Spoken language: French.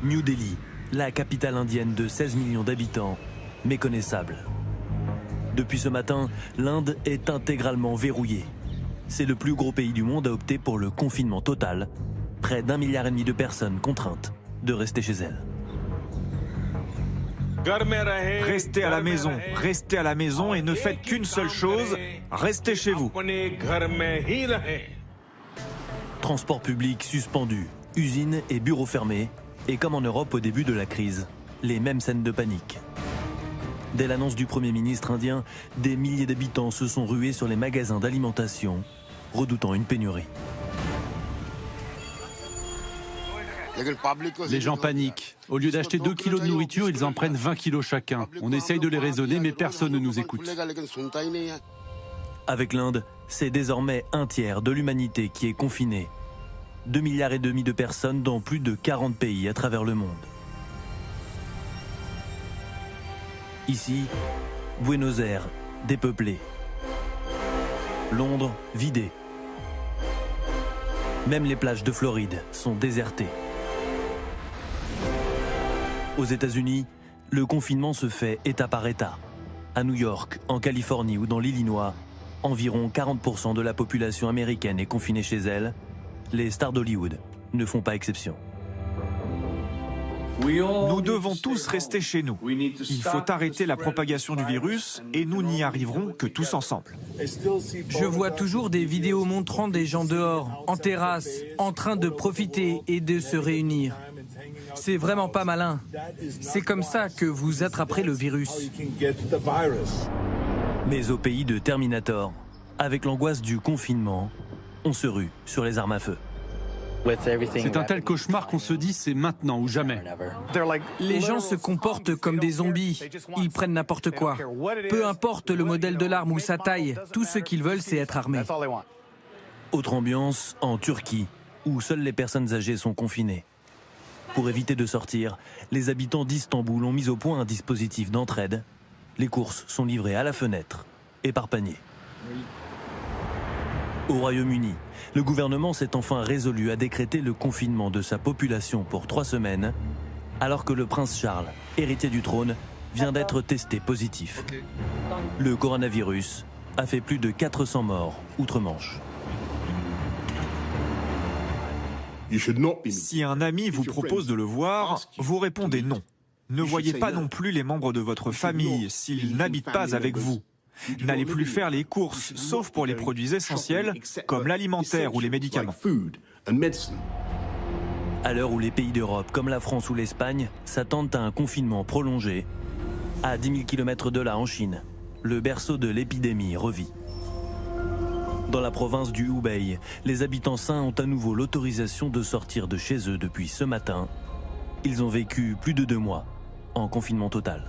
New Delhi, la capitale indienne de 16 millions d'habitants, méconnaissable. Depuis ce matin, l'Inde est intégralement verrouillée. C'est le plus gros pays du monde à opter pour le confinement total. Près d'1,5 milliard de personnes contraintes de rester chez elles. Restez à la maison et ne faites qu'une seule chose, restez chez vous. Transport public suspendu, usines et bureaux fermés, et comme en Europe au début de la crise, les mêmes scènes de panique. Dès l'annonce du Premier ministre indien, des milliers d'habitants se sont rués sur les magasins d'alimentation, redoutant une pénurie. Les gens paniquent. Au lieu d'acheter 2 kilos de nourriture, ils en prennent 20 kilos chacun. On essaye de les raisonner, mais personne ne nous écoute. Avec l'Inde, c'est désormais un tiers de l'humanité qui est confinée. 2,5 milliards de personnes dans plus de 40 pays à travers le monde. Ici, Buenos Aires, dépeuplé. Londres, vidé. Même les plages de Floride sont désertées. Aux États-Unis, le confinement se fait État par État. À New York, en Californie ou dans l'Illinois, environ 40% de la population américaine est confinée chez elle. Les stars d'Hollywood ne font pas exception. Nous devons tous rester chez nous. Il faut arrêter la propagation du virus et nous n'y arriverons que tous ensemble. Je vois toujours des vidéos montrant des gens dehors, en terrasse, en train de profiter et de se réunir. C'est vraiment pas malin. C'est comme ça que vous attraperez le virus. Mais au pays de Terminator, avec l'angoisse du confinement, on se rue sur les armes à feu. C'est un tel cauchemar qu'on se dit c'est maintenant ou jamais. Les gens se comportent comme des zombies. Ils prennent n'importe quoi. Peu importe le modèle de l'arme ou sa taille, tout ce qu'ils veulent, c'est être armés. Autre ambiance en Turquie, où seules les personnes âgées sont confinées. Pour éviter de sortir, les habitants d'Istanbul ont mis au point un dispositif d'entraide. Les courses sont livrées à la fenêtre et par panier. Au Royaume-Uni, le gouvernement s'est enfin résolu à décréter le confinement de sa population pour 3 semaines, alors que le prince Charles, héritier du trône, vient d'être testé positif. Le coronavirus a fait plus de 400 morts outre-Manche. Si un ami vous propose de le voir, vous répondez non. Ne voyez pas non plus les membres de votre famille s'ils n'habitent pas avec vous. N'allez plus faire les courses, sauf pour les produits essentiels, comme l'alimentaire ou les médicaments. À l'heure où les pays d'Europe, comme la France ou l'Espagne, s'attendent à un confinement prolongé, à 10 000 km de là en Chine, le berceau de l'épidémie revit. Dans la province du Hubei, les habitants sains ont à nouveau l'autorisation de sortir de chez eux depuis ce matin. Ils ont vécu plus de 2 mois en confinement total.